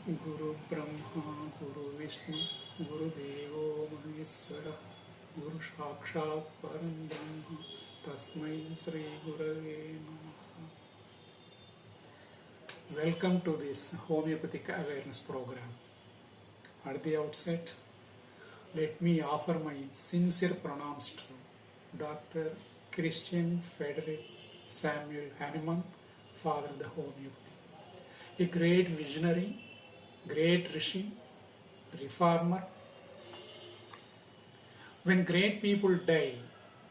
Guru Brahma, Guru Vishnu, Guru Devo Maheshwara, Guru Sakshat Param Brahma, Tasmai Sri Gurave Namaha. Welcome to this homeopathic awareness program. At the outset, let me offer my sincere pranams to Dr. Christian Frederick Samuel Hahnemann, Father of the Homeopathy, a great visionary, great rishi, reformer. When great people die,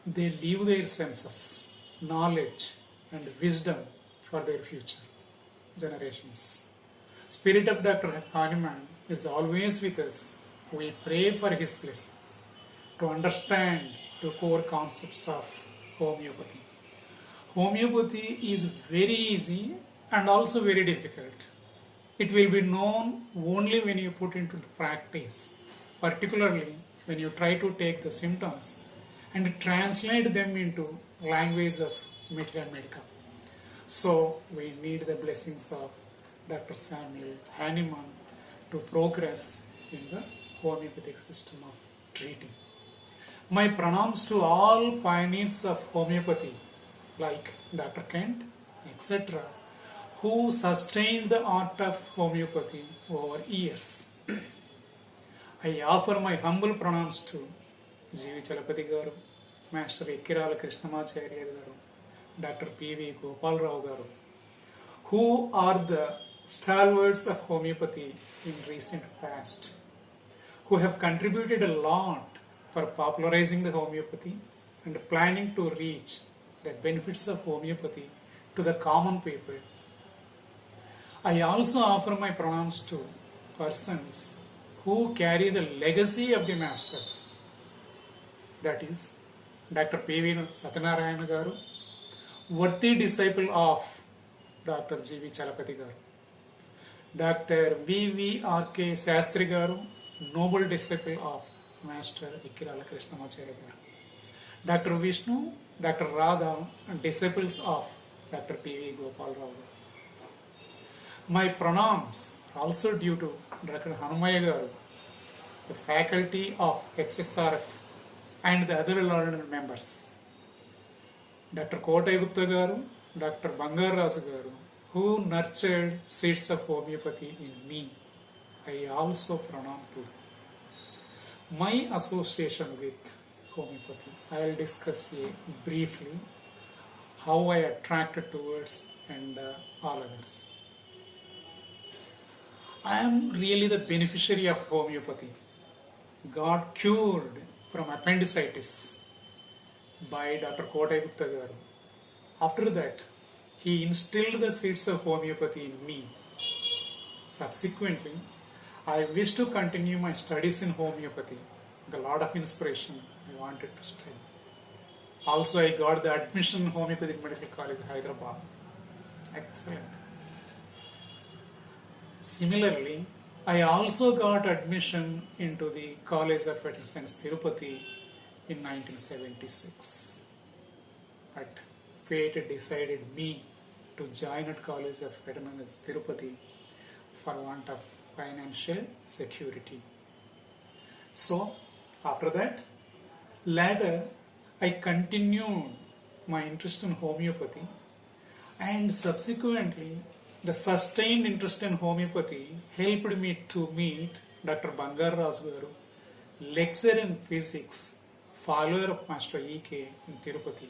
they leave their senses, knowledge, and wisdom for their future generations. Spirit of Dr. Hahnemann is always with us. We pray for his blessings to understand the core concepts of homeopathy. Homeopathy is very easy and also very difficult. It will be known only when you put into the practice, particularly when you try to take the symptoms and translate them into language of material medica. So we need the blessings of Dr. Samuel Hahnemann to progress in the homeopathic system of treating. My pranams to all pioneers of homeopathy like Dr. Kent, etc., who sustained the art of homeopathy over years. I offer my humble pranams to G.V. Chalapati Garu, Master Ikkirala Krishnamacharya Garu, Dr. P.V. Gopal Rao Garu, who are the stalwarts of homeopathy in recent past, who have contributed a lot for popularizing the homeopathy and planning to reach the benefits of homeopathy to the common people. I also offer my pranams to persons who carry the legacy of the masters. That is, Dr. P.V. Satyanarayana Garu, worthy disciple of Dr. G.V. Chalapati Garu, Dr. V.V.R.K. Shastri Garu, noble disciple of Master Ikkirala Krishnamacharya Garu, Dr. Vishnu, Dr. Radha, and disciples of Dr. P.V. Gopal Rao Garu. My pranams are also due to Dr. Hanumaya Garu, the faculty of HSRF, and the other learned members. Dr. Kotai Gupta Garu, Dr. Bangar Rasu Garu, who nurtured seeds of homeopathy in me. I also pranam to them. My association with homeopathy, I will discuss briefly how I attracted towards and all others. I am really the beneficiary of homeopathy. Got cured from appendicitis by Dr. Kotai Gupta Garu. After that, he instilled the seeds of homeopathy in me. Subsequently, I wish to continue my studies in homeopathy. The lot of inspiration I wanted to study. Also, I got the admission in Homeopathic Medical College, Hyderabad. Excellent. Similarly, I also got admission into the College of Veterans Tirupati in 1976. But fate decided me to join at College of Veterans Tirupati for want of financial security. So, after that, later I continued my interest in homeopathy, and subsequently the sustained interest in homeopathy helped me to meet Dr. Bangar Rasu Garu, lecturer in physics, follower of Master E.K. in Tirupati,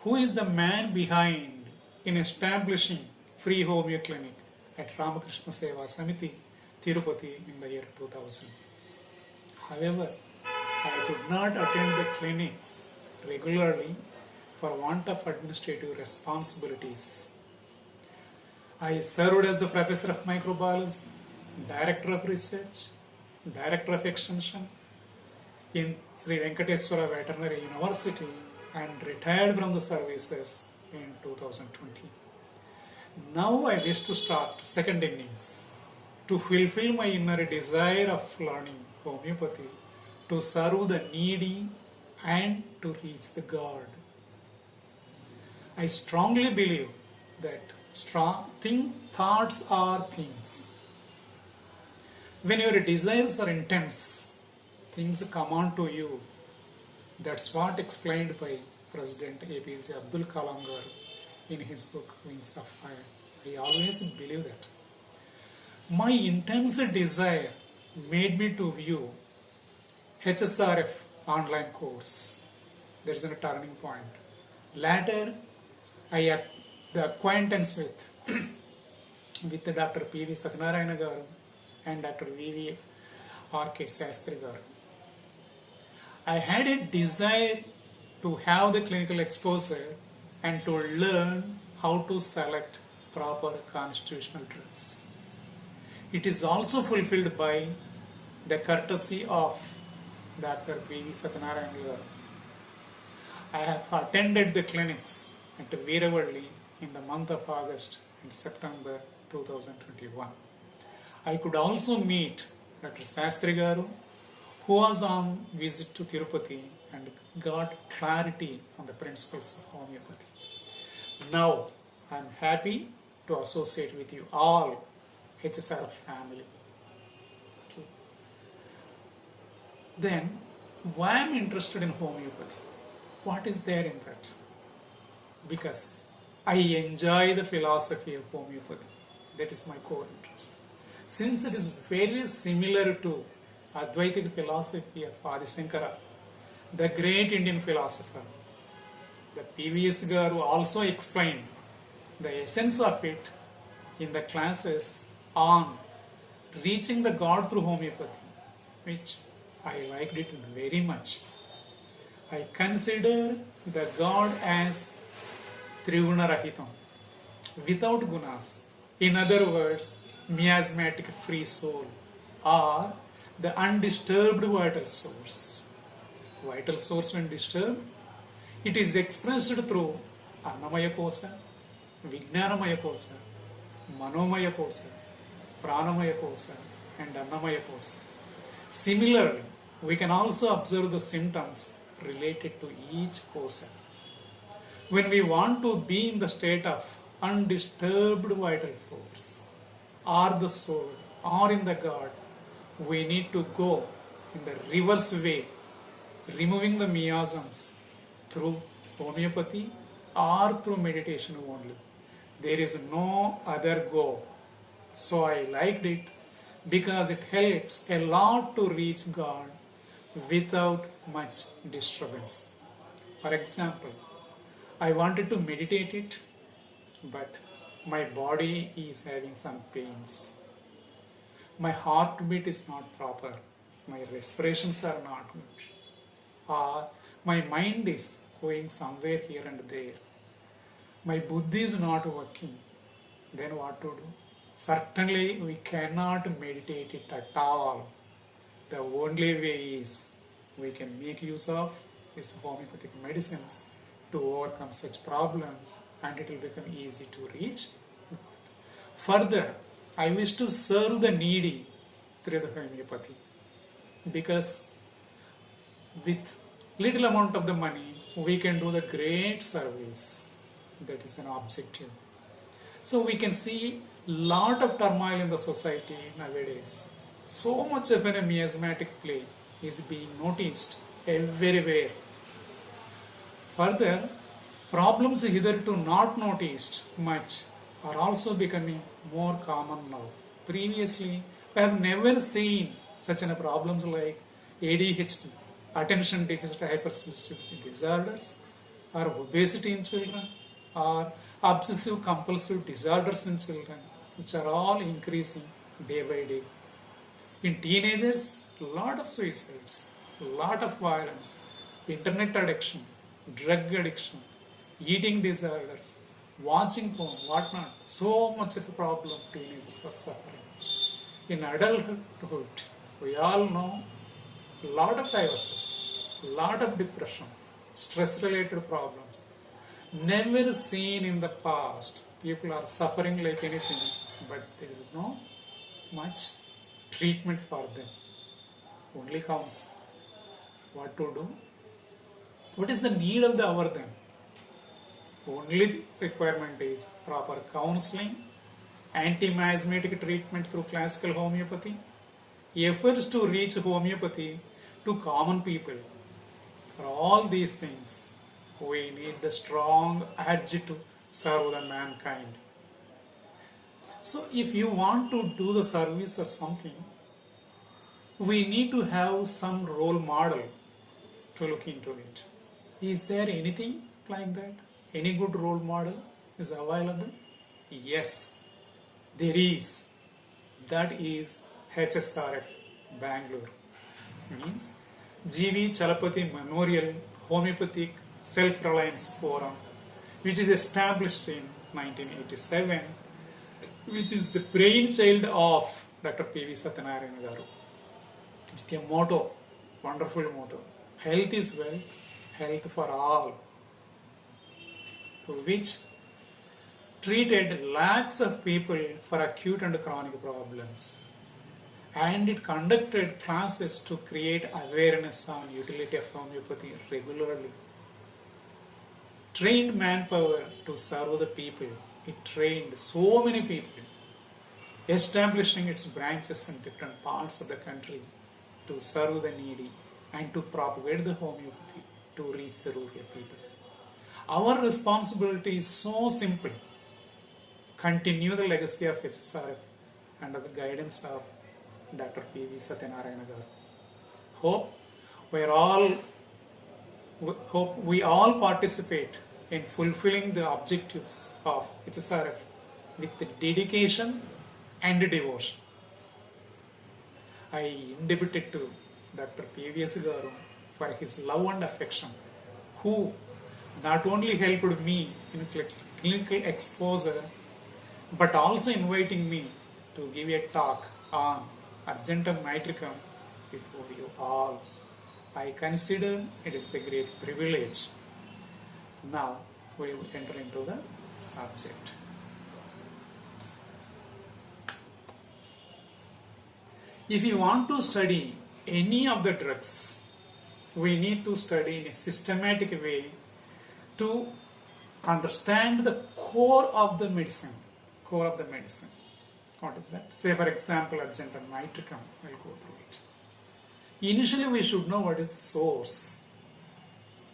who is the man behind in establishing free homeo clinic at Ramakrishna Seva Samiti, Tirupati in the year 2000. However, I could not attend the clinics regularly for want of administrative responsibilities. I served as the professor of microbiology, director of research, director of extension in Sri Venkateswara Veterinary University and retired from the services in 2020. Now I wish to start second innings to fulfill my inner desire of learning homeopathy, to serve the needy and to reach the God. I strongly believe that thoughts are things. When your desires are intense, things come on to you. That's what explained by President APJ Abdul Kalam garu in his book Wings of Fire. I always believe that. My intense desire made me to view HSRF online course. There is a turning point. Later, I had the acquaintance with Dr. P.V. Satyanarayana garu and Dr. V.V. R.K. Sastry garu. I had a desire to have the clinical exposure and to learn how to select proper constitutional drugs. It is also fulfilled by the courtesy of Dr. P.V. Satyanarayana garu. I have attended the clinics at Veeravalli in the month of August and September 2021. I could also meet Dr. Sastry garu, who was on visit to Tirupati and got clarity on the principles of homeopathy. Now, I am happy to associate with you all, HSRF family. Okay. Then, why am I interested in homeopathy? What is there in that? Because I enjoy the philosophy of homeopathy. That is my core interest. Since it is very similar to Advaitic philosophy of Adi Shankara, the great Indian philosopher, the PVS Garu also explained the essence of it in the classes on reaching the God through homeopathy, which I liked it very much. I consider the God as Triguna Rahitam, without gunas. In other words, miasmatic free soul, or the undisturbed vital source. Vital source when disturbed, it is expressed through Annamaya Kosa, Vijnanamaya Kosa, Manomaya Kosa, Pranamaya Kosa, and Annamaya Kosa. Similarly, we can also observe the symptoms related to each kosa. When we want to be in the state of undisturbed vital force, or the soul, or in the God, we need to go in the reverse way, removing the miasms through homeopathy or through meditation only. There is no other go. So I liked it because it helps a lot to reach God without much disturbance. For example, I wanted to meditate it, but my body is having some pains. My heartbeat is not proper. My respirations are not good. Or my mind is going somewhere here and there. My buddhi is not working. Then what to do? Certainly we cannot meditate it at all. The only way is we can make use of these homeopathic medicines to overcome such problems, and it will become easy to reach. Further, I wish to serve the needy through the homeopathy, because with little amount of the money we can do the great service. That is an objective. So we can see lot of turmoil in the society nowadays. So much of a miasmatic play is being noticed everywhere. Further, problems hitherto not noticed much are also becoming more common now. Previously, I have never seen such problems like ADHD, attention deficit hypersensitivity disorders, or obesity in children, or obsessive compulsive disorders in children, which are all increasing day by day. In teenagers, a lot of suicides, a lot of violence, internet addiction, drug addiction, eating disorders, watching porn, whatnot. So much of a problem teenagers are suffering. In adulthood, we all know a lot of divorces, a lot of depression, stress-related problems. Never seen in the past. People are suffering like anything, but there is no much treatment for them. Only counseling. What to do? What is the need of the hour then? Only requirement is proper counseling, anti-miasmatic treatment through classical homeopathy, efforts to reach homeopathy to common people. For all these things, we need the strong urge to serve the mankind. So if you want to do the service or something, we need to have some role model to look into it. Is there anything like that? Any good role model is available? Yes, there is. That is HSRF, Bangalore. Means G.V. Chalapati Memorial Homeopathic Self-Reliance Forum, which is established in 1987, which is the brainchild of Dr. P.V. Satyanarayana Garu. It's a motto, wonderful motto. Health is wealth, health for all. Which treated lakhs of people for acute and chronic problems. And it conducted classes to create awareness on utility of homeopathy regularly. Trained manpower to serve the people. It trained so many people, establishing its branches in different parts of the country to serve the needy and to propagate the homeopathy to reach the rural people. Our responsibility is so simple. Continue the legacy of HSRF under the guidance of Dr. P.V. Satyanarayana Garu. Hope we all participate in fulfilling the objectives of HSRF with dedication and devotion. I indebted to Dr. P.V. Garu for his love and affection, who not only helped me in clinical exposure, but also inviting me to give a talk on Argentum nitricum before you all. I consider it is the great privilege. Now we will enter into the subject. If you want to study any of the drugs, we need to study in a systematic way to understand the core of the medicine. What is that? Say for example, Argentum nitricum. We'll go through it. Initially we should know what is the source,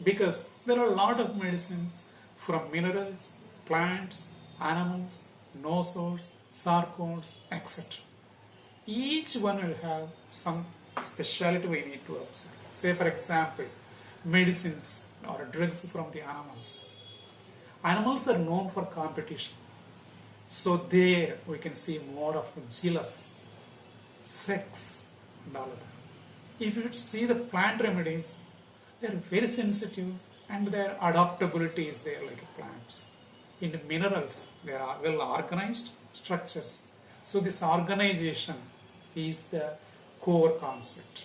because there are a lot of medicines from minerals, plants, animals, no source, sarcodes, etc. Each one will have some speciality we need to observe. Say for example, medicines or drugs from the animals. Animals are known for competition. So there we can see more of jealous, sex, and all of that. If you see the plant remedies, they are very sensitive and their adaptability is there like plants. In the minerals, they are well organized structures. So this organization is the core concept.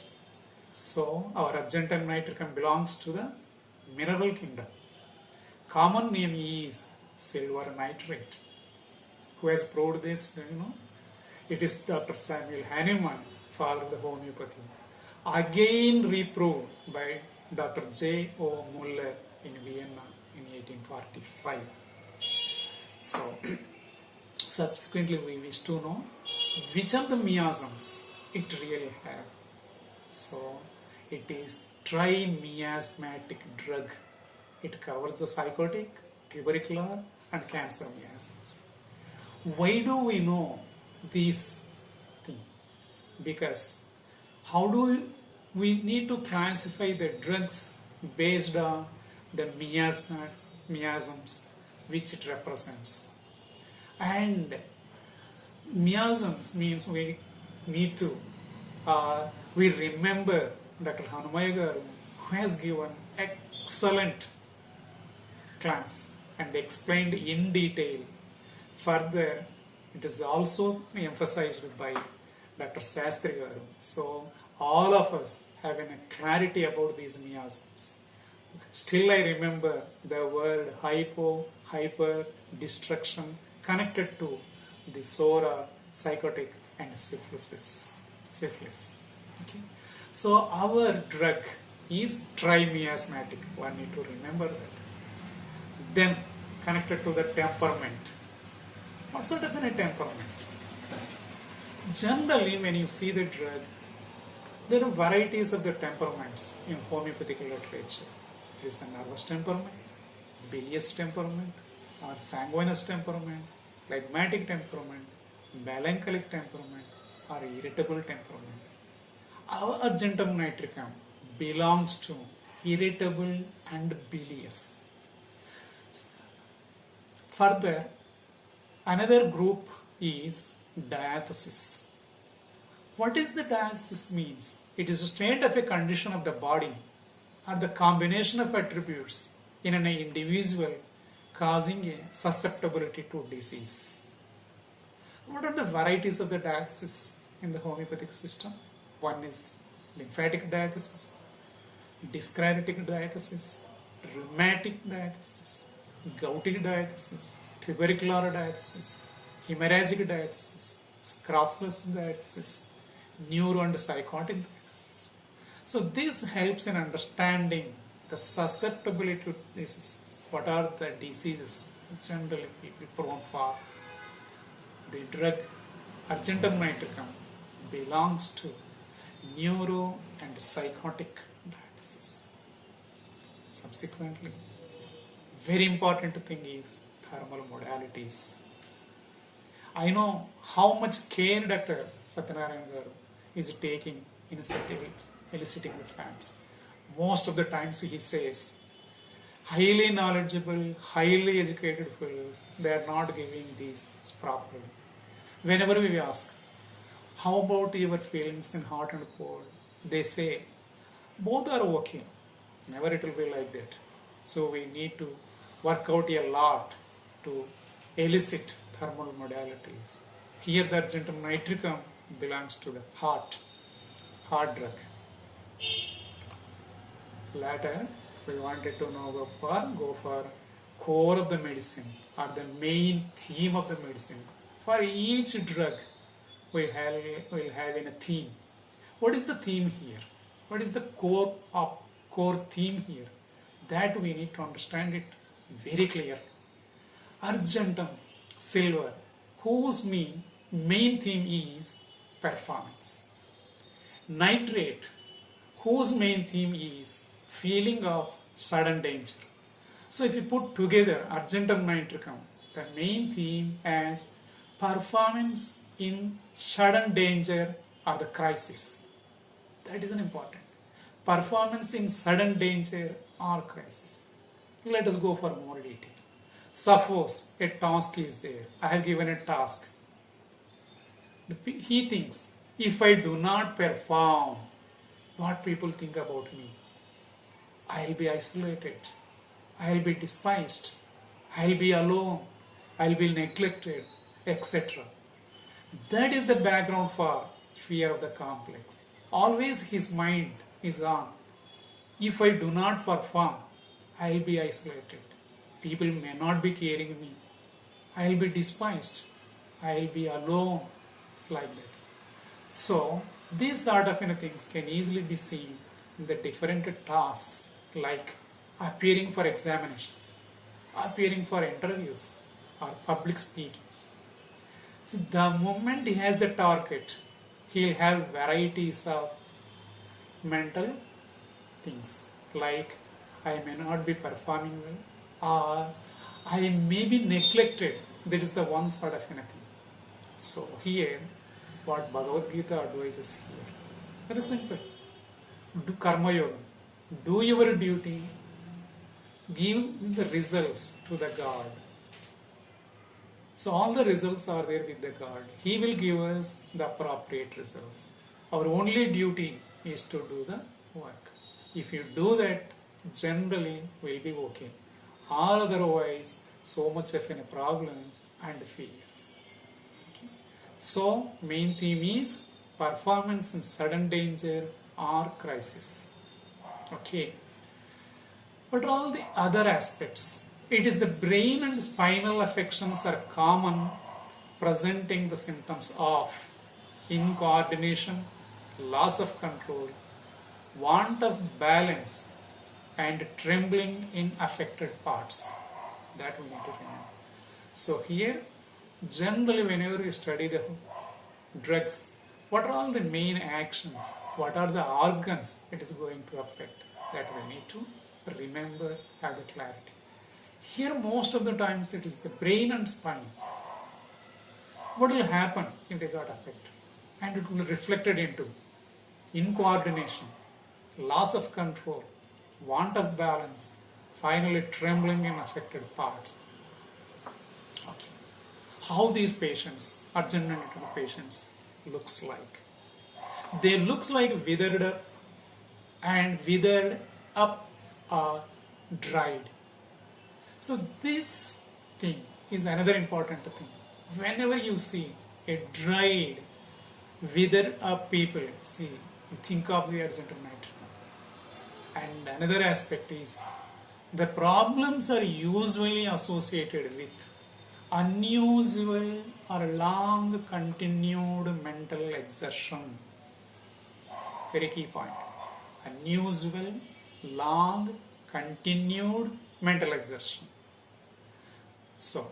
So our Argentum nitricum belongs to the mineral kingdom. Common name is silver nitrate. Who has proved this? It is Dr. Samuel Hahnemann, father of the homeopathy. Again reproved by Dr. J. O. Muller in Vienna in 1845. So, subsequently we wish to know which of the miasms it really have. So, it is tri-miasmatic drug. It covers the psychotic, tubercular and cancer miasms. Why do we know these things? Because how do we need to classify the drugs based on the miasms which it represents. And miasms means we need to, we remember Dr. Hanumaya Garu, who has given excellent class and explained in detail. Further, it is also emphasized by Dr. Sastri Garu. So, all of us have a clarity about these miasms. Still I remember the word hyper, destruction connected to the sora, psychotic and syphilis. Okay. So our drug is tri-miasmatic. One need to remember that. Then connected to the temperament. What's the definite temperament? Generally, when you see the drug, There are varieties of the temperaments in homeopathic literature. There is the nervous temperament, bilious temperament, or sanguineous temperament, phlegmatic temperament, melancholic temperament, or irritable temperament. Our argentum nitricum belongs to irritable and bilious. Further, another group is diathesis. What is the diathesis means? It is a state of a condition of the body or the combination of attributes in an individual causing a susceptibility to disease. What are the varieties of the diathesis in the homeopathic system? One is lymphatic diathesis, dischrotic diathesis, rheumatic diathesis, gouty diathesis, tubercular diathesis, hemorrhagic diathesis, scrofulous diathesis, neuro and psychotic diathesis. So this helps in understanding the susceptibility to diseases. What are the diseases generally people prone for? The drug argentum nitricum belongs to neuro and psychotic diathesis. Subsequently, very important thing is thermal modalities. I know how much care Dr. Satyanarayan Garu is taking in eliciting the facts. Most of the times he says, highly knowledgeable, highly educated fellows, they are not giving these things properly. Whenever we ask, how about your feelings in hot and cold? They say, both are okay. Never it will be like that. So we need to work out a lot to elicit thermal modalities. Here the argentum nitricum belongs to the heart drug. Later, we wanted to know go for core of the medicine or the main theme of the medicine. For each drug, we'll have in a theme. What is the theme here? What is the core theme here? That we need to understand it very clearly. Argentum, silver, whose main theme is performance. Nitrate, whose main theme is feeling of sudden danger. So if you put together argentum nitricum, the main theme as performance in sudden danger or the crisis. That is an important. Performance in sudden danger or crisis. Let us go for more detail. Suppose a task is there. I have given a task. He thinks, if I do not perform, what people think about me? I'll be isolated. I'll be despised. I'll be alone. I'll be neglected, etc. That is the background for fear of the complex. Always his mind is on. If I do not perform, I'll be isolated. People may not be caring me. I'll be despised. I'll be alone, like that. So, these sort of things can easily be seen in the different tasks like appearing for examinations, appearing for interviews, or public speaking. So, the moment he has the target, he'll have varieties of mental things like I may not be performing well or I may be neglected. That is the one sort of thing. So here, what Bhagavad Gita advises here, very simple. Do karma yoga. Do your duty. Give the results to the God. So all the results are there with the God. He will give us the appropriate results. Our only duty is to do the work. If you do that, generally we'll be okay. Or otherwise, so much of a problem and fears. Okay. So, main theme is performance in sudden danger or crisis. Okay. What are all the other aspects? It is the brain and spinal affections are common, presenting the symptoms of incoordination, loss of control, want of balance, and trembling in affected parts. That we need to remember. So here, generally whenever you study the drugs What are all the main actions? What are the organs it is going to affect? That we need to remember, have the clarity. Here most of the times it is the brain and spine. What will happen if they got affected? And it will be reflected into incoordination, loss of control, want of balance, finally trembling in affected parts. Okay. How these patients, urgent medical patients, looks like? They looks like withered up and withered up or dried. So this thing is another important thing. Whenever you see a dried, withered up people, see, you think of the urgent night. And another aspect is the problems are usually associated with unusual or long continued mental exertion. Very key point. Unusual, long, continued mental exertion. So,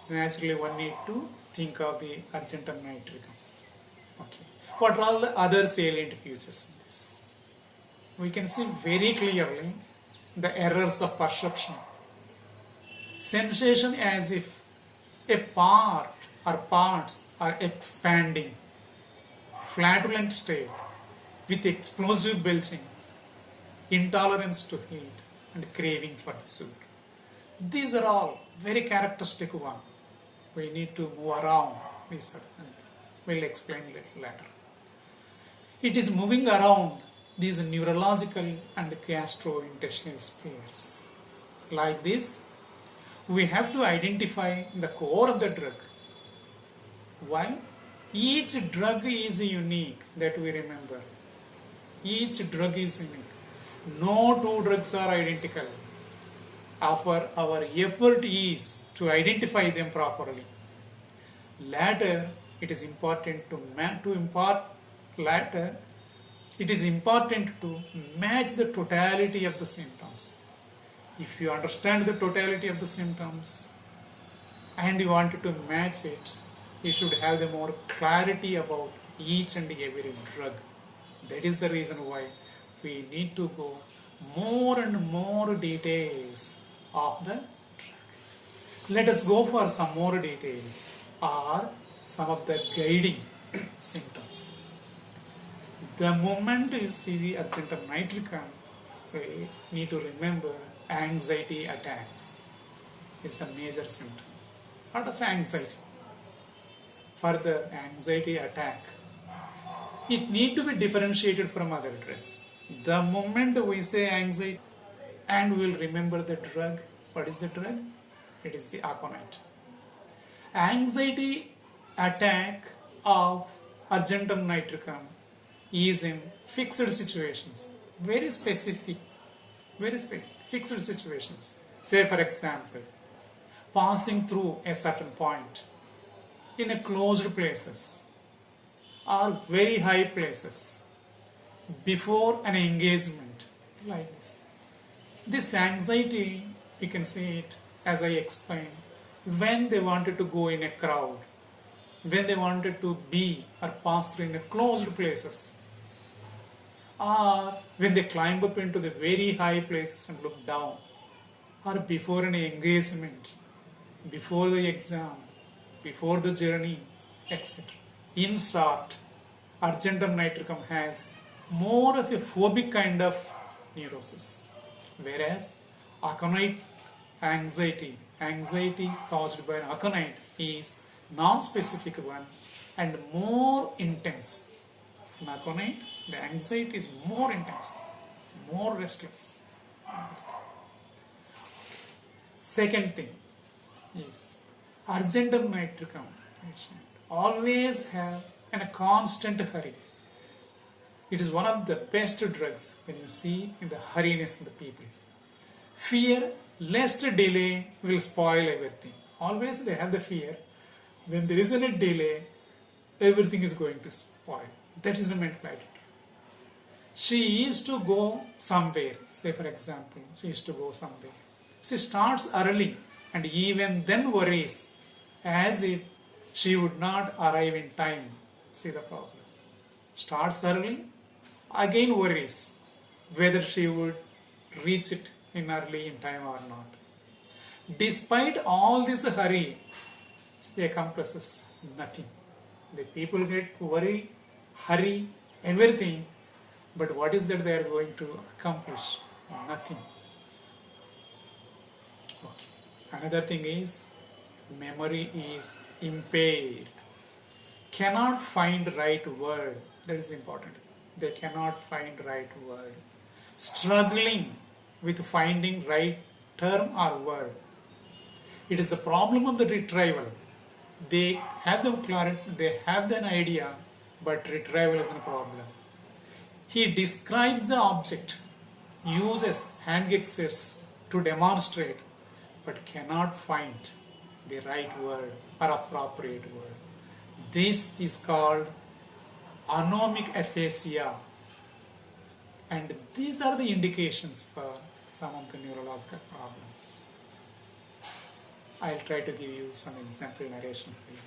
naturally one need to think of the argentum nitricum. Okay. What are all the other salient features in this? We can see very clearly the errors of perception. Sensation as if a part or parts are expanding. Flatulent state with explosive belching, intolerance to heat and craving for the soup. These are all very characteristic one. We need to move around these are, we'll explain later. It is moving around these neurological and gastrointestinal spheres. Like this, we have to identify the core of the drug. Why? Each drug is unique, that we remember. Each drug is unique. No two drugs are identical. Our effort is to identify them properly. Later, it is important to match the totality of the symptoms. If you understand the totality of the symptoms and you wanted to match it, you should have the more clarity about each and every drug. That is the reason why we need to go more and more details of the drug. Let us go for some more details or some of the guiding symptoms. The moment you see the argentum nitricum, we need to remember anxiety attacks is the major symptom. Out of anxiety. For the anxiety attack, it need to be differentiated from other drugs. The moment we say anxiety, and we will remember the drug. What is the drug? It is the aconite. Anxiety attack of argentum nitricum is in fixed situations. Very specific, fixed situations. Say for example, passing through a certain point in a closed places or very high places before an engagement, like this. This anxiety, we can see it as I explained, when they wanted to go in a crowd, when they wanted to be or pass through in a closed places, or when they climb up into the very high places and look down, or before an engagement, before the exam, before the journey, etc. In short, argentum nitricum has more of a phobic kind of neurosis, whereas aconite anxiety caused by aconite is non-specific one and more intense. In aconite, the anxiety is more intense, more restless. Second thing is argentum nitricum patient always have a constant hurry. It is one of the best drugs when you see in the hurriness in the people. Fear, lest delay will spoil everything. Always they have the fear. When there is a delay, everything is going to spoil. That is the mentality. She is to go somewhere. Say for example, she is to go somewhere. She starts early and even then worries as if she would not arrive in time See the problem. Starts early, again worries whether she would reach it in early in time or not. Despite all this hurry, she accomplishes nothing. The people get worried, hurry, everything, but what is that they are going to accomplish? Nothing. Okay. Another thing is memory is impaired. Cannot find right word. That is important. They cannot find right word. Struggling with finding right term or word. It is the problem of the retrieval. They have the clarity, they have an idea, but retrieval is a problem. He describes the object, uses hand gestures to demonstrate, but cannot find the right word or appropriate word. This is called anomic aphasia, and these are the indications for some of the neurological problems. I'll try to give you some example narration for you.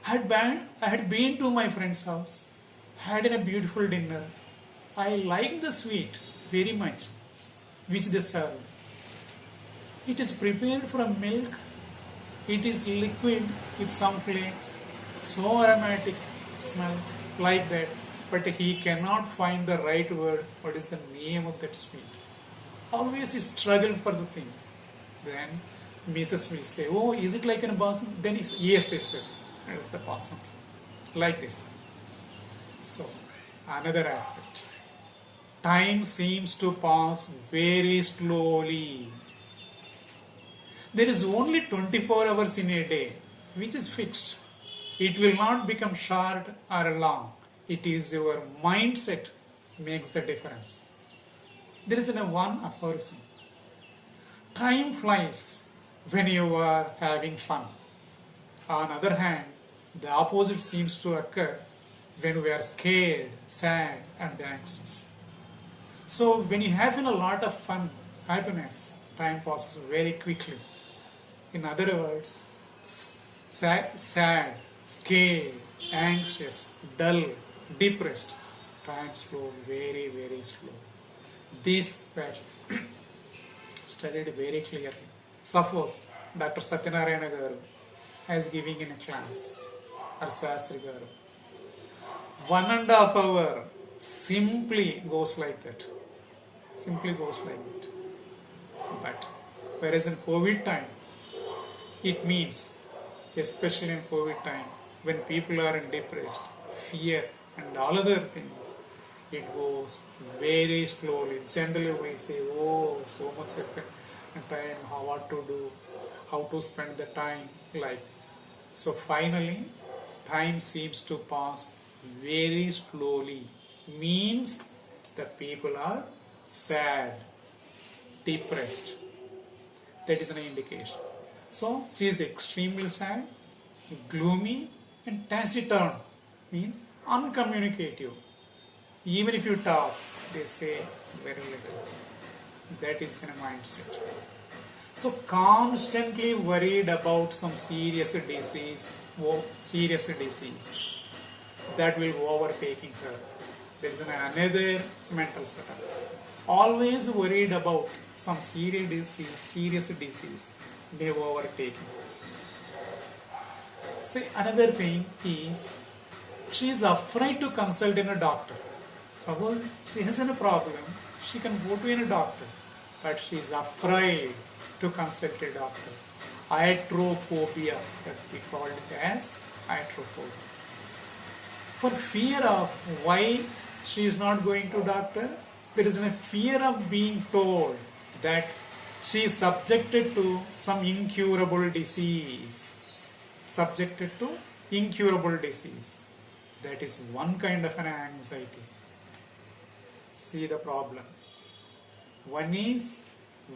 I had been to my friend's house, had a beautiful dinner. I liked the sweet very much, which they served. It is prepared from milk. It is liquid with some flakes, so aromatic smell like that. But he cannot find the right word. What is the name of that sweet? Always he struggle for the thing. Then Mrs. will say, "Oh, is it like an balsam?" Then he says, yes. That is the balsam. Like this. So, another aspect. Time seems to pass very slowly. There is only 24 hours in a day, which is fixed. It will not become short or long. It is your mindset makes the difference. There is one aphorism. Time flies when you are having fun. On the other hand, the opposite seems to occur when we are scared, sad, and anxious. So when you have a lot of fun, happiness, time passes very quickly. In other words, sad, scared, anxious, dull, depressed, time slow, very, very slow. This we have studied very clearly. Suppose Dr. Satyanarayana Garu is giving in a class, or Sastri Garu. 1.5 hours simply goes like that. But whereas in COVID time, it means, especially in COVID time, when people are in depressed, fear, and all other things, it goes very slowly. Generally, we say, "Oh, so much effect and time, what to do, how to spend the time," like this. So finally, time seems to pass very slowly. Means the people are sad, depressed. That is an indication. So she is extremely sad, gloomy, and taciturn. Means uncommunicative. Even if you talk, they say very little. That is a mindset. So constantly worried about some serious disease that will overtaking her. There is another mental setup. Always worried about some serious disease may overtake her. Say another thing is she is afraid to consult in a doctor. Suppose she has a problem, she can go to a doctor, but she is afraid to consult a doctor. Iatrophobia, that we call it as iatrophobia. For fear of why she is not going to doctor, there is a fear of being told that she is subjected to some incurable disease. That is one kind of an anxiety. See the problem. One is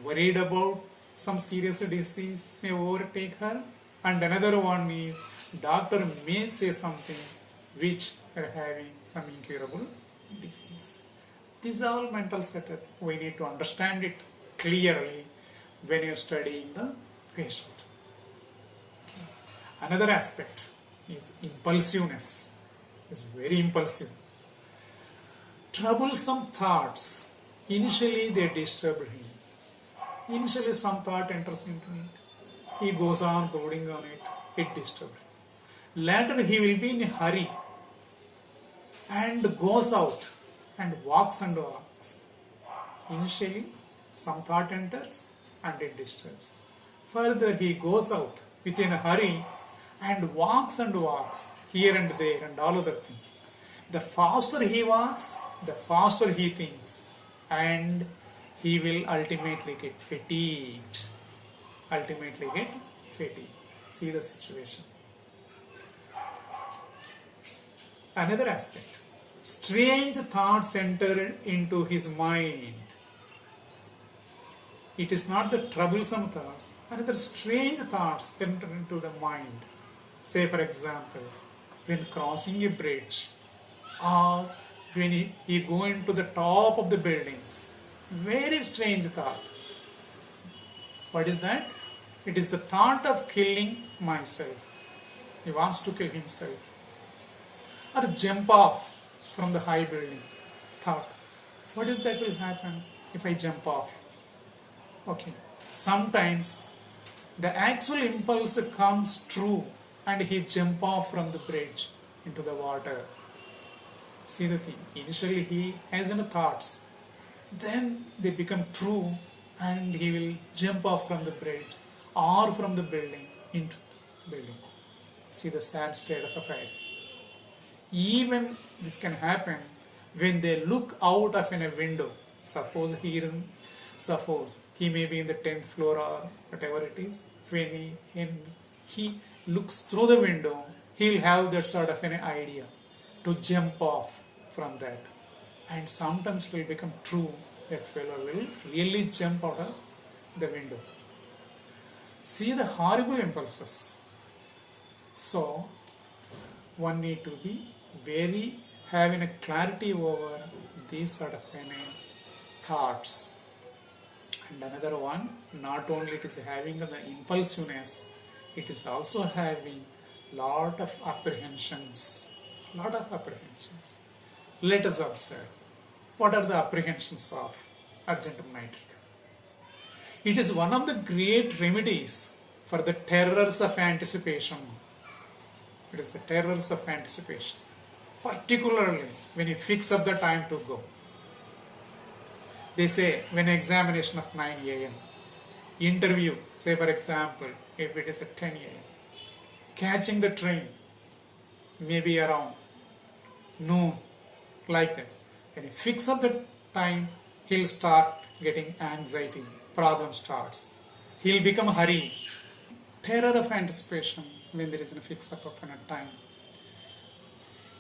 worried about some serious disease may overtake her, and another one is doctor may say something which are having some incurable disease. These are all mental setup. We need to understand it clearly when you are studying the patient. Okay. Another aspect is impulsiveness. is very impulsive. Troublesome thoughts, initially they disturb him. Initially some thought enters into it. He goes on brooding on it. It disturbs him. Later he will be in a hurry and goes out and walks and walks. Initially some thought enters and it disturbs. Further he goes out within a hurry and walks here and there and all other things. The faster he walks, the faster he thinks, and he will ultimately get fatigued. See the situation. Another aspect. Strange thoughts enter into his mind. It is not the troublesome thoughts. Another strange thoughts enter into the mind. Say for example, when crossing a bridge or when he go into the top of the buildings. Very strange thought. What is that? It is the thought of killing myself. He wants to kill himself. Or jump off from the high building. Thought. What is that will happen if I jump off? Okay. Sometimes the actual impulse comes true and he jump off from the bridge into the water. See the thing. Initially he has no thoughts. Then they become true and he will jump off from the bridge or from the building into the building. See the sad state of affairs. Even this can happen when they look out of a window. Suppose he may be in the 10th floor or whatever it is. When he looks through the window, he will have that sort of an idea to jump off from that. And sometimes it will become true that fellow will really jump out of the window. See the horrible impulses. So, one need to be very having a clarity over these sort of thoughts. And another one, not only it is having the impulsiveness, it is also having lot of apprehensions. Let us observe. What are the apprehensions of argentum nitricum? It is one of the great remedies for the terrors of anticipation. It is the terrors of anticipation. Particularly when you fix up the time to go. They say when examination of 9 a.m. interview, say for example, if it is at 10 a.m. catching the train, maybe around noon, like that. When you fix up the time, he'll start getting anxiety, problem starts. He'll become hurry. Terror of anticipation when there is a fix up of a time.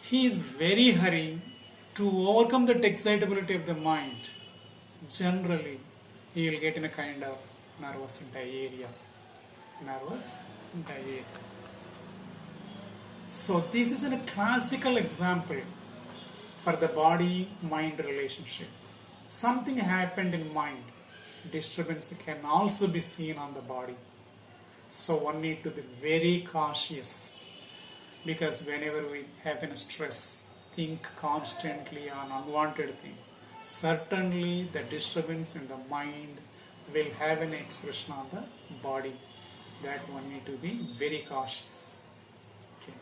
He is very hurry to overcome that excitability of the mind. Generally, he will get in a kind of nervous diarrhea. So this is a classical example for the body-mind relationship. Something happened in mind. Disturbance can also be seen on the body. So one need to be very cautious, because whenever we have a stress, think constantly on unwanted things, certainly the disturbance in the mind will have an expression on the body. That one need to be very cautious. Okay.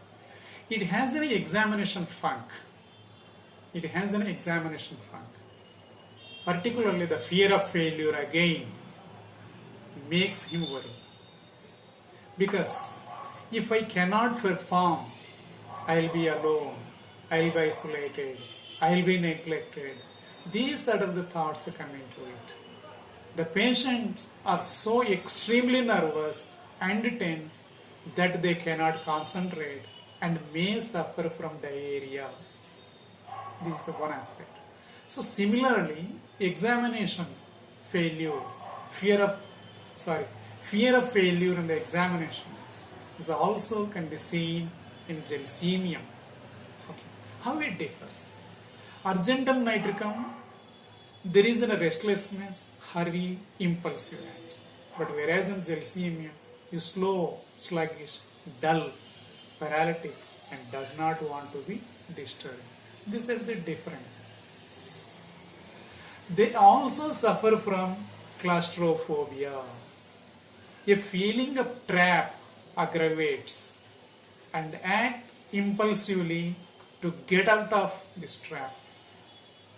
It has an examination funk. Particularly the fear of failure again makes him worry. Because if I cannot perform, I'll be alone, I'll be isolated, I'll be neglected. These are the thoughts that come into it. The patients are so extremely nervous and tense that they cannot concentrate and may suffer from diarrhea. This is the one aspect. So similarly, examination failure, fear of failure in the examinations is also can be seen in gelsemium. Okay. How it differs? Argentum nitricum, there is a restlessness, hurry, impulsiveness. But whereas in gelsemium, is slow, sluggish, dull, paralytic, and does not want to be disturbing. These are the differences. They also suffer from claustrophobia. A feeling of trap aggravates and act impulsively to get out of this trap.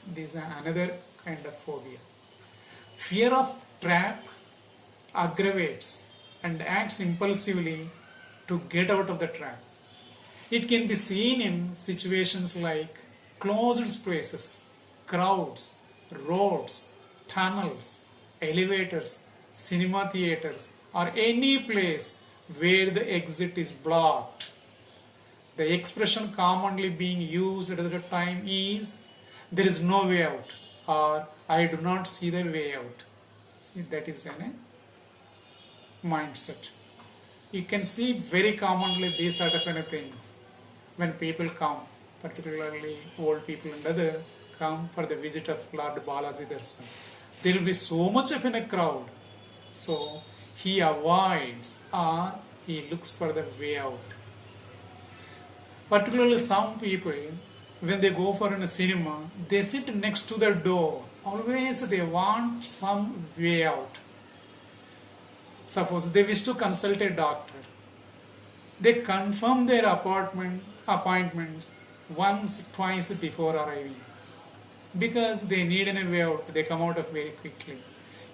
This is another kind of phobia. Fear of trap aggravates and acts impulsively to get out of the trap. It can be seen in situations like closed spaces, crowds, roads, tunnels, elevators, cinema theaters, or any place where the exit is blocked. The expression commonly being used at the time is, there is no way out, or I do not see the way out. See, that is a mindset. You can see very commonly these sort of things when people come, particularly old people and other, come for the visit of Lord Balaji Darshan. There will be so much of a crowd, so he avoids or he looks for the way out. Particularly some people, when they go for a cinema, they sit next to the door. Always they want some way out. Suppose they wish to consult a doctor. They confirm their appointments once, twice before arriving. Because they need a way out, they come out of very quickly.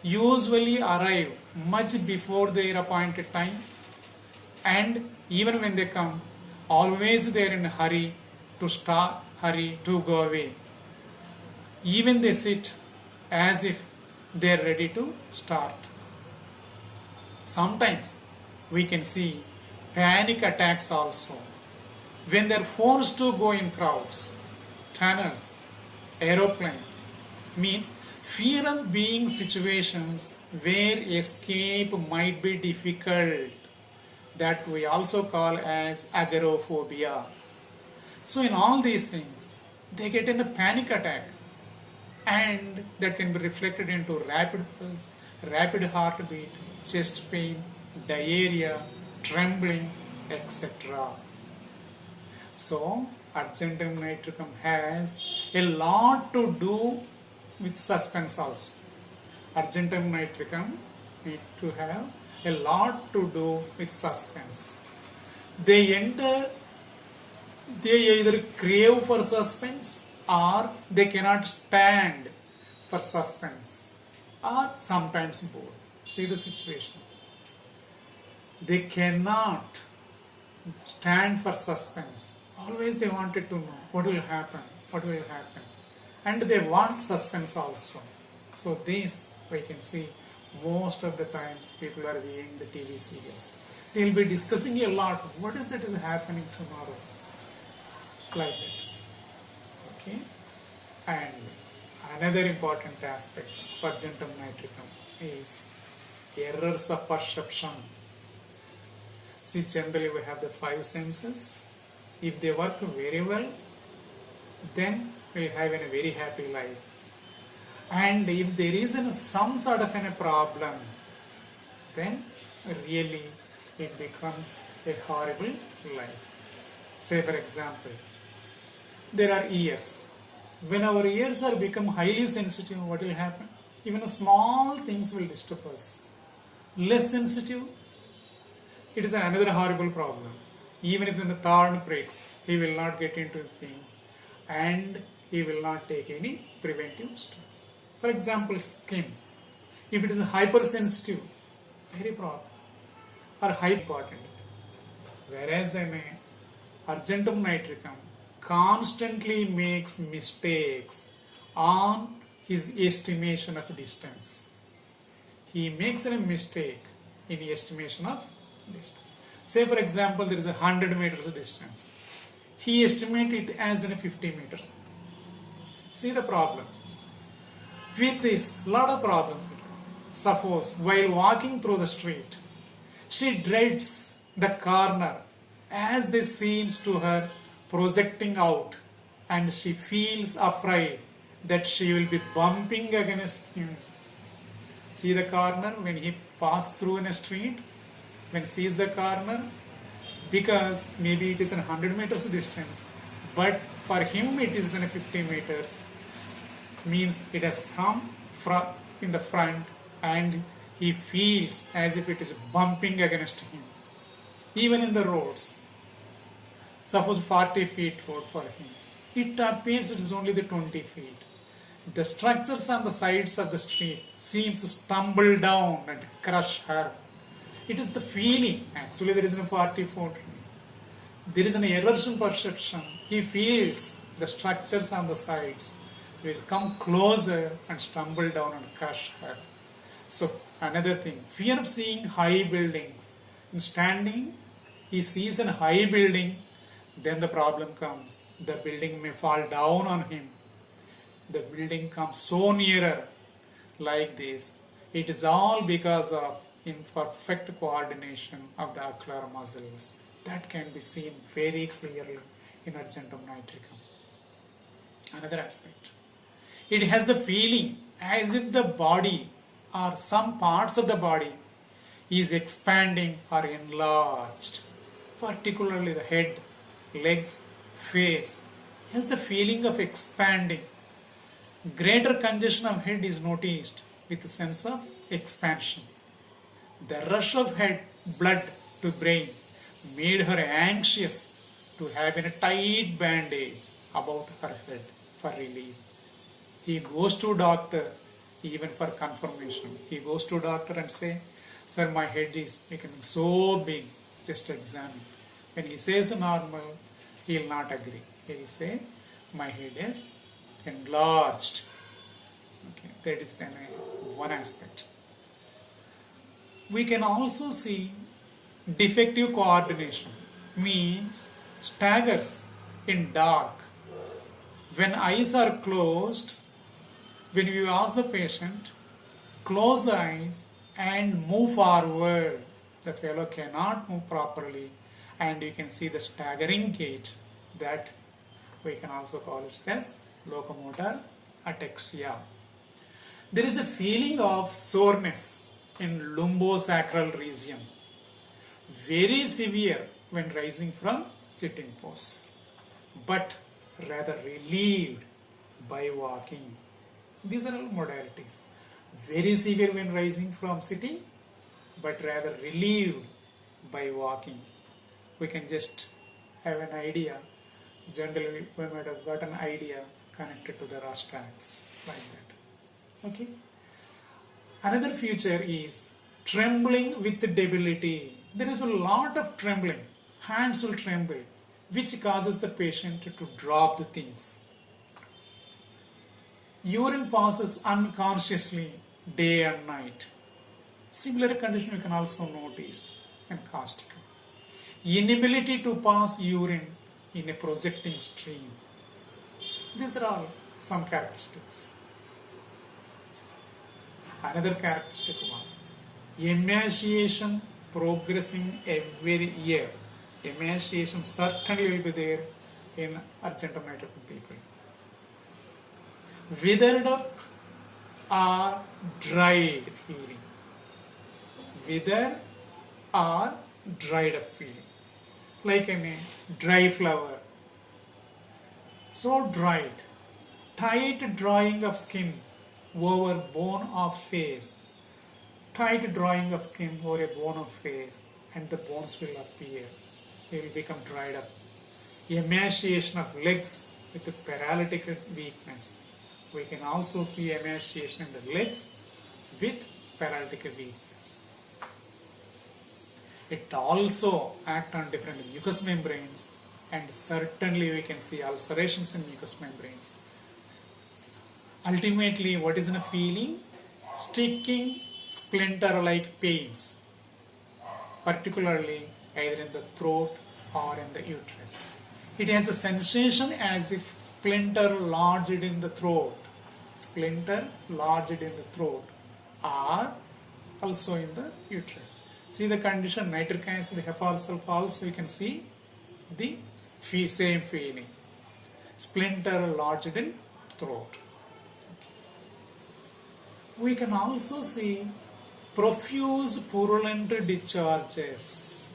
Usually arrive much before their appointed time, and even when they come, always they are in a hurry to start, hurry to go away. Even they sit as if they are ready to start. Sometimes we can see panic attacks also when they are forced to go in crowds, tunnels, aeroplane. Means fear of being situations where escape might be difficult, that we also call as agoraphobia. So in all these things, they get in a panic attack, and that can be reflected into rapid pulse, rapid heartbeat, chest pain, diarrhea, trembling, etc. So argentum nitricum has a lot to do with suspense also. Argentum nitricum need to have a lot to do with suspense. They either crave for suspense, or they cannot stand for suspense, or sometimes both. See the situation. They cannot stand for suspense. Always they wanted to know what will happen, and they want suspense also. So this we can see most of the times people are viewing the TV serials. They will be discussing a lot. What is that is happening tomorrow? Like that. Okay. And another important aspect of argentum nitricum is errors of perception. See, generally we have the five senses. If they work very well, then we have a very happy life. And if there is some sort of a problem, then really it becomes a horrible life. Say for example, there are ears. When our ears are become highly sensitive, what will happen? Even small things will disturb us. Less sensitive, it is another horrible problem. Even if the thorn pricks, he will not get into things, and he will not take any preventive steps. For example, skin. If it is hypersensitive, very problem, or high important. Whereas argentum nitricum constantly makes mistakes on his estimation of distance. He makes a mistake in the estimation of distance. Say for example, there is 100 meters distance. He estimates it as 50 meters. See the problem. With this, lot of problems will come. Suppose while walking through the street, she dreads the corner as this seems to her projecting out, and she feels afraid that she will be bumping against him. See the corner when he passes through in a street, when sees the corner, because maybe it is 100 meters distance, But for him it is in 50 meters, means it has come from in the front and he feels as if it is bumping against him. Even in the roads, suppose 40 feet road for him, it appears it is only the 20 feet. The structures on the sides of the street seems to stumble down and crush her. It is the feeling. Actually, there is no 44. There is an error in perception. He feels the structures on the sides will come closer and stumble down and crush her. So another thing, fear of seeing high buildings. In standing, he sees a high building, then the problem comes. The building may fall down on him. The building comes so nearer like this. It is all because of imperfect coordination of the ocular muscles. That can be seen very clearly in argentum nitricum. Another aspect. It has the feeling as if the body or some parts of the body is expanding or enlarged. Particularly the head, legs, face has the feeling of expanding. Greater congestion of head is noticed with a sense of expansion. The rush of head blood to brain made her anxious to have a tight bandage about her head for relief. He goes to doctor even for confirmation. He goes to doctor and say, "Sir, my head is becoming so big, just examine." When he says normal, he will not agree. He will say, "My head is enlarged." Okay, that is one aspect. We can also see defective coordination, means staggers in dark. When eyes are closed, when you ask the patient, close the eyes and move forward, the fellow cannot move properly and you can see the staggering gait. That we can also call it as locomotor ataxia. There is a feeling of soreness in lumbosacral region, very severe when rising from sitting posture, but rather relieved by walking. These are all modalities. Very severe when rising from sitting, but rather relieved by walking. We can just have an idea. Generally, we might have got an idea connected to the rostrax like that. Okay. Another feature is trembling with debility. There is a lot of trembling. Hands will tremble, which causes the patient to drop the things. Urine passes unconsciously day and night. Similar condition you can also notice in causticum. Inability to pass urine in a projecting stream. These are all some characteristics. Another characteristic one, emaciation progressing every year. Emaciation certainly will be there in argentum nitricum people. Withered up or dried feeling. Withered or dried up feeling. Like a dry flower. So dried. Tight drawing of skin over bone of face. Tight drawing of skin over a bone of face, and the bones will appear. They will become dried up. Emaciation of legs with a paralytic weakness. We can also see emaciation in the legs with paralytic weakness. It also acts on different mucous membranes, and certainly we can see ulcerations in mucous membranes. Ultimately, what is in a feeling? Sticking, splinter-like pains, particularly either in the throat or in the uterus. It has a sensation as if splinter lodged in the throat, splinter lodged in the throat, or also in the uterus. See the condition, nitric acid, heparsol also you can see the same feeling, splinter lodged in throat. We can also see profuse purulent discharges,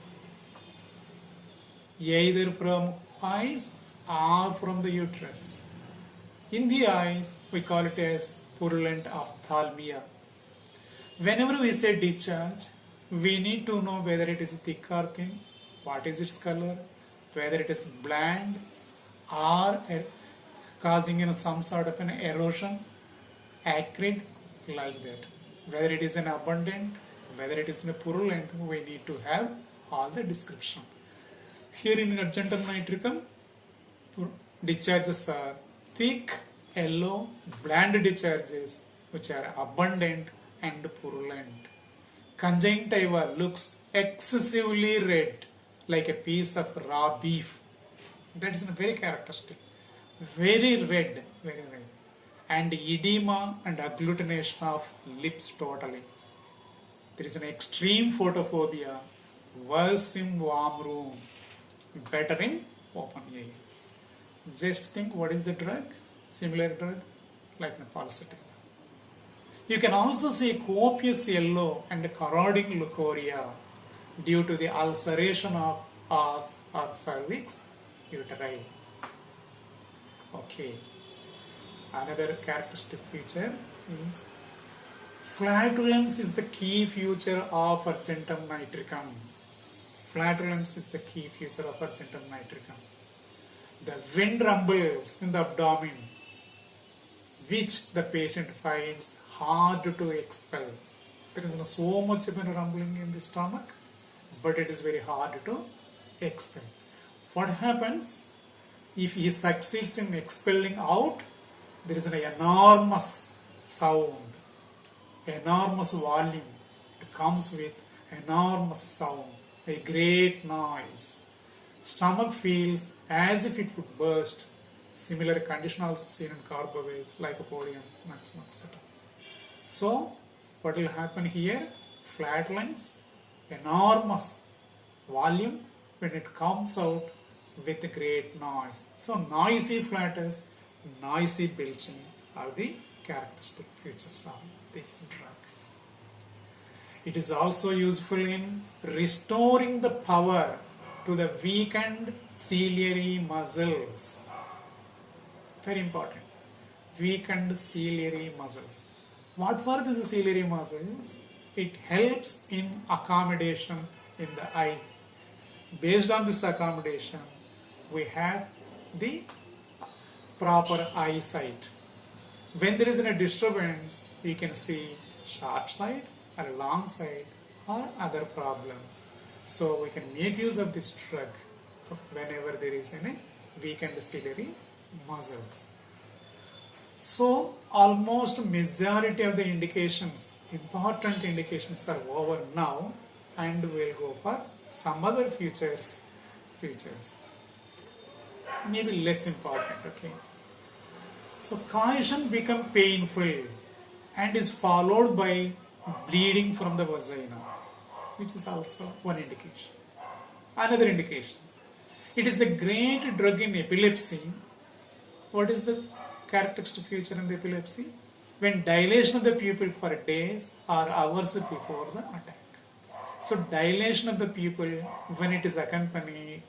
either from eyes or from the uterus. In the eyes, we call it as purulent ophthalmia. Whenever we say discharge, we need to know whether it is thick or thin, what is its color, whether it is bland or causing some sort of an erosion, acrid, like that. Whether it is an abundant, whether it is a purulent, we need to have all the description. Here in argentum nitricum, discharges are thick, yellow, bland discharges which are abundant and purulent. Conjunctiva looks excessively red, like a piece of raw beef. That is very characteristic. Very red, very red. And edema and agglutination of lips totally. There is an extreme photophobia, worse in warm room, better in open air. Just think, what is the drug? Similar drug like Nepalcetic. You can also see copious yellow and corroding leucorrhea due to the ulceration of or cervix uteri. Okay. Another characteristic feature is flatulence is the key feature of argentum nitricum. Flatulence is the key feature of argentum nitricum. The wind rumbles in the abdomen, which the patient finds hard to expel. There is so much of rumbling in the stomach, but it is very hard to expel. What happens if he succeeds in expelling out? There is an enormous sound, enormous volume. It comes with enormous sound, a great noise. Stomach feels as if it would burst. Similar condition also seen in carbohydrates, lycopodium, maximum, etc. So, what will happen here? Flatulence, enormous volume when it comes out with a great noise. So, noisy flatus, noisy belching are the characteristic features of this drug. It is also useful in restoring the power to the weakened ciliary muscles. Very important. Weakened ciliary muscles. What were these ciliary muscles? It helps in accommodation in the eye. Based on this accommodation, we have the proper eyesight. When there is a disturbance, we can see short sight or long sight or other problems. So we can make use of this drug whenever there is any weakened ciliary muscles. So almost majority of the indications, important indications are over now, and we'll go for some other features maybe less important. Okay. So coition become painful and is followed by bleeding from the vagina, which is also one indication. Another indication, it is the great drug in epilepsy. What is the characteristic feature in the epilepsy? When dilation of the pupil for days or hours before the attack. So dilation of the pupil, when it is accompanied,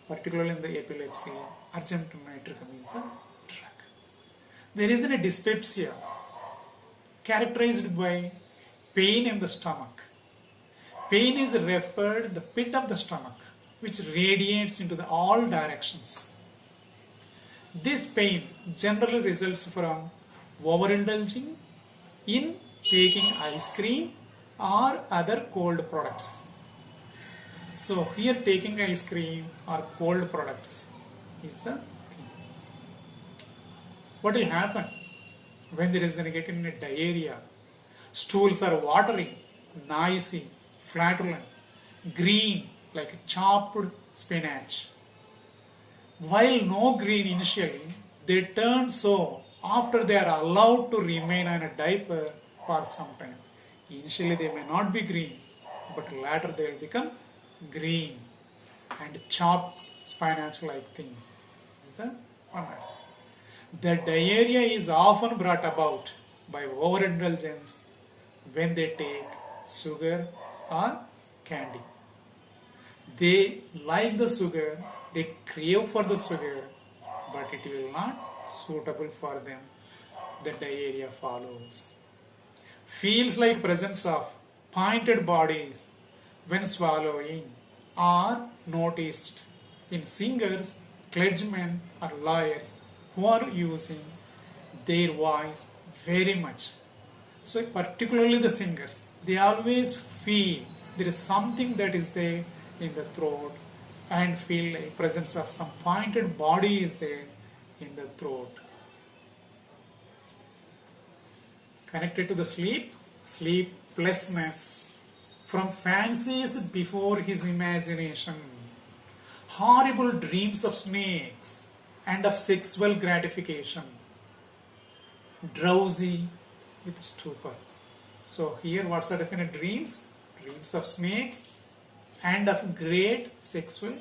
particularly in the epilepsy, argentum nitricum is the drug. There is a dyspepsia characterized by pain in the stomach. Pain is referred to the pit of the stomach, which radiates into all directions. This pain generally results from overindulging in taking ice cream or other cold products. So here taking ice cream or cold products is the thing. What will happen when there is getting a diarrhea? Stools are watery, noisy, flatulent, green like chopped spinach. While no green initially, they turn so after they are allowed to remain in a diaper for some time. Initially they may not be green, but later they will become green and chopped spinach like thing. Is the one aspect. The diarrhea is often brought about by overindulgence when they take sugar or candy. They like the sugar, they crave for the sugar, but it will not suitable for them. The diarrhea follows. Feels like presence of pointed bodies when swallowing are noticed in singers, clergymen or lawyers who are using their voice very much. So particularly the singers, they always feel there is something that is there in the throat and feel like presence of some pointed body is there in the throat. Connected to the sleep, sleeplessness from fancies before his imagination, horrible dreams of snakes and of sexual gratification, drowsy with stupor. So here what's the definite dreams? Dreams of snakes and of great sexual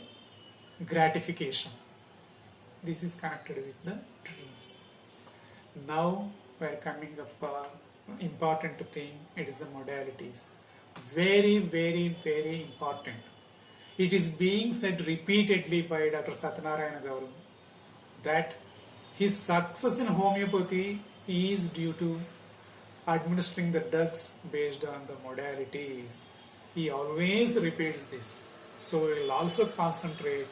gratification. This is connected with the dreams. Now we are coming up important thing. It is the modalities. Very, very, very important. It is being said repeatedly by Dr. Satyanarayana Gauru that his success in homeopathy is due to administering the drugs based on the modalities. He always repeats this. So we will also concentrate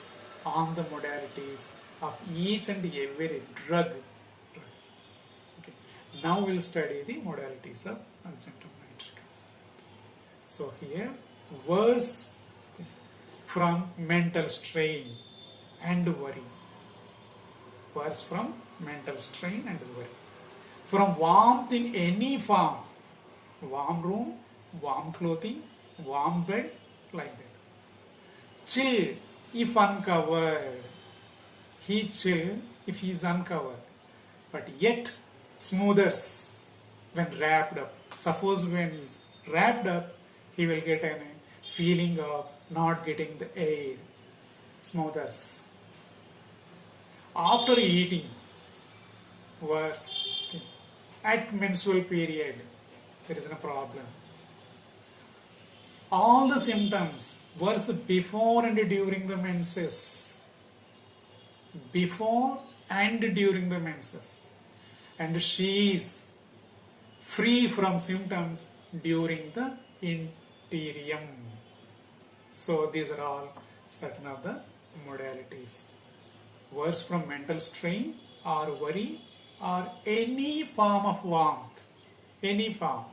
on the modalities of each and every drug. Okay. Now we will study the modalities of argentum nitricum. So here, verse from mental strain and worry. Verse from mental strain and worry. From warmth in any form, warm room, warm clothing, warm bed, like that. Chill if uncovered. He chill if he is uncovered, but yet smoothers when wrapped up. Suppose when he is wrapped up, he will get a feeling of not getting the air. Smoothers. After eating, worse. At menstrual period, there is no problem. All the symptoms, worse before and during the menses. Before and during the menses. And she is free from symptoms during the interium. So these are all certain of the modalities. Worse from mental strain or worry or any form of warmth, any form,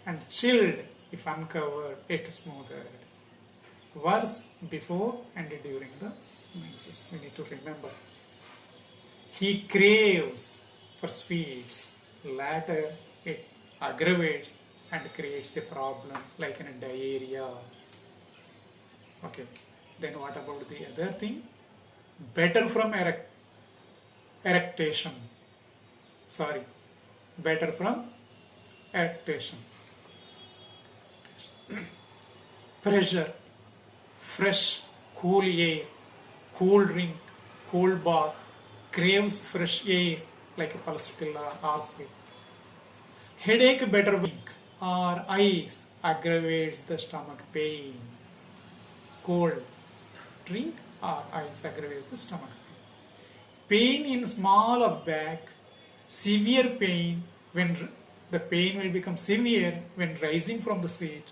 and chilled if uncovered, yet smothered. Worse before and during the menses. We need to remember. He craves for sweets. Later, it aggravates and creates a problem like in a diarrhea. Okay. Then what about the other thing? Better from erectation. Sorry. Better from erectation. Pressure. Fresh, cool air. Cool drink. Cool bath. Craves fresh air like a pulsatilla or sleep. Headache better wink or ice aggravates the stomach pain. Cold drink or ice aggravates the stomach pain. Pain in small of back, severe pain when the pain will become severe when rising from the seat,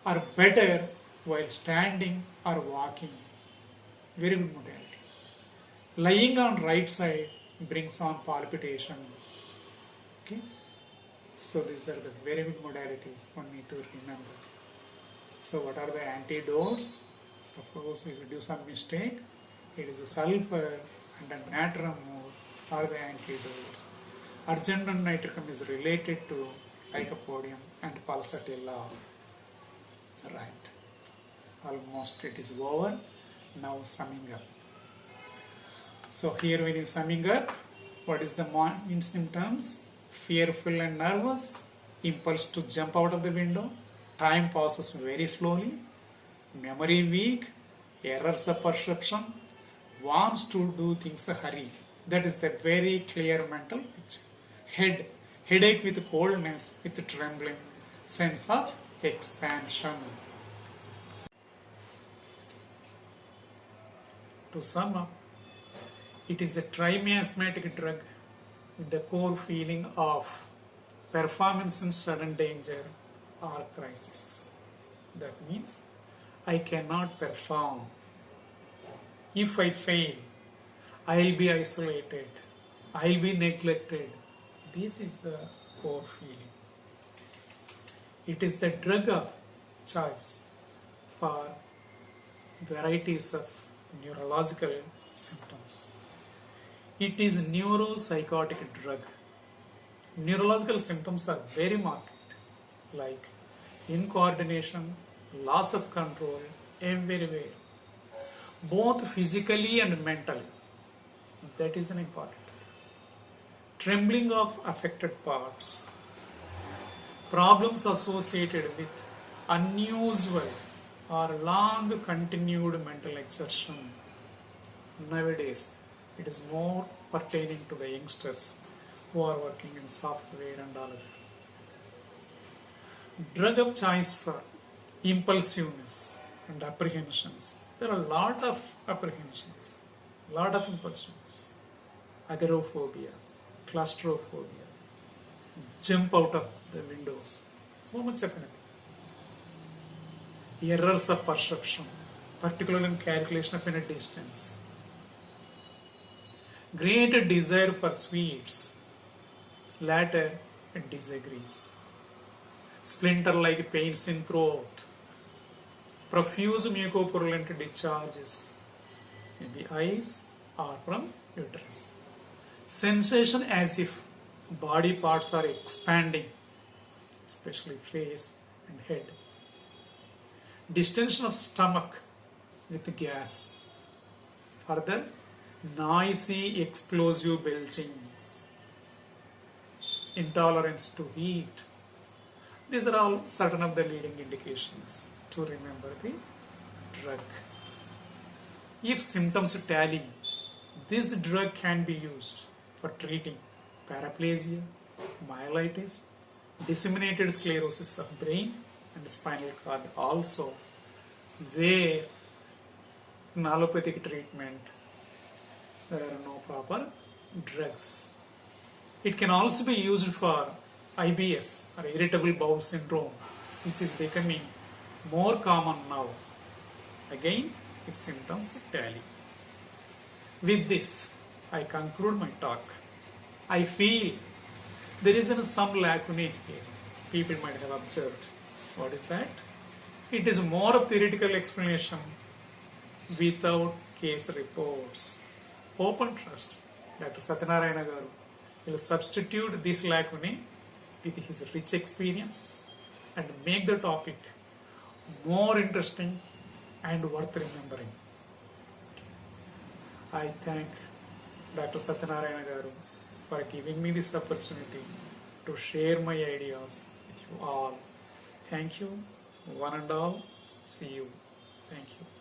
or better while standing or walking. Very good modality. Lying on right side brings on palpitation. Okay. So these are the very good modalities one need to remember. So what are the antidotes? Suppose we will do some mistake. It is a sulfur and a natrum are the antidotes. Argentum nitricum is related to lycopodium and pulsatilla. Right. Almost it is over. Now summing up. So here when you summing up, what is the main symptoms? Fearful and nervous, impulse to jump out of the window, time passes very slowly, memory weak, errors of perception, wants to do things in a hurry. That is the very clear mental picture. Headache with coldness, with trembling, sense of expansion. To sum up, it is a trimiasmatic drug with the core feeling of performance in sudden danger or crisis. That means I cannot perform. If I fail, I'll be isolated, I'll be neglected. This is the core feeling. It is the drug of choice for varieties of neurological symptoms. It is neuropsychotic drug. Neurological symptoms are very marked, like incoordination, loss of control, everywhere, both physically and mentally. That is an important thing. Trembling of affected parts, problems associated with unusual or long continued mental exertion. Nowadays, it is more pertaining to the youngsters who are working in software and all of that. Drug of choice for impulsiveness and apprehensions. There are a lot of apprehensions, a lot of impulsiveness. Agoraphobia, claustrophobia, jump out of the windows, so much of anything. Errors of perception, particularly in calculation of any distance. Great desire for sweets, latter it disagrees. Splinter-like pains in throat, profuse mucopurulent discharges in the eyes or from uterus. Sensation as if body parts are expanding, especially face and head. Distension of stomach with gas. Further, noisy explosive belchings. Intolerance to heat. These are all certain of the leading indications to remember the drug. If symptoms tally, this drug can be used for treating paraplegia, myelitis, disseminated sclerosis of brain and spinal cord also, where in allopathic treatment there are no proper drugs. It can also be used for IBS or irritable bowel syndrome, which is becoming more common now. Again, if symptoms tally. With this, I conclude my talk. I feel there is some lacunae here. People might have observed. What is that? It is more of theoretical explanation without case reports. Hope and trust Dr. Satyanarayana Garu will substitute this lacunae with his rich experiences and make the topic more interesting and worth remembering. I thank Dr. Satyanarayana Garu for giving me this opportunity to share my ideas with you all. Thank you, one and all. See you. Thank you.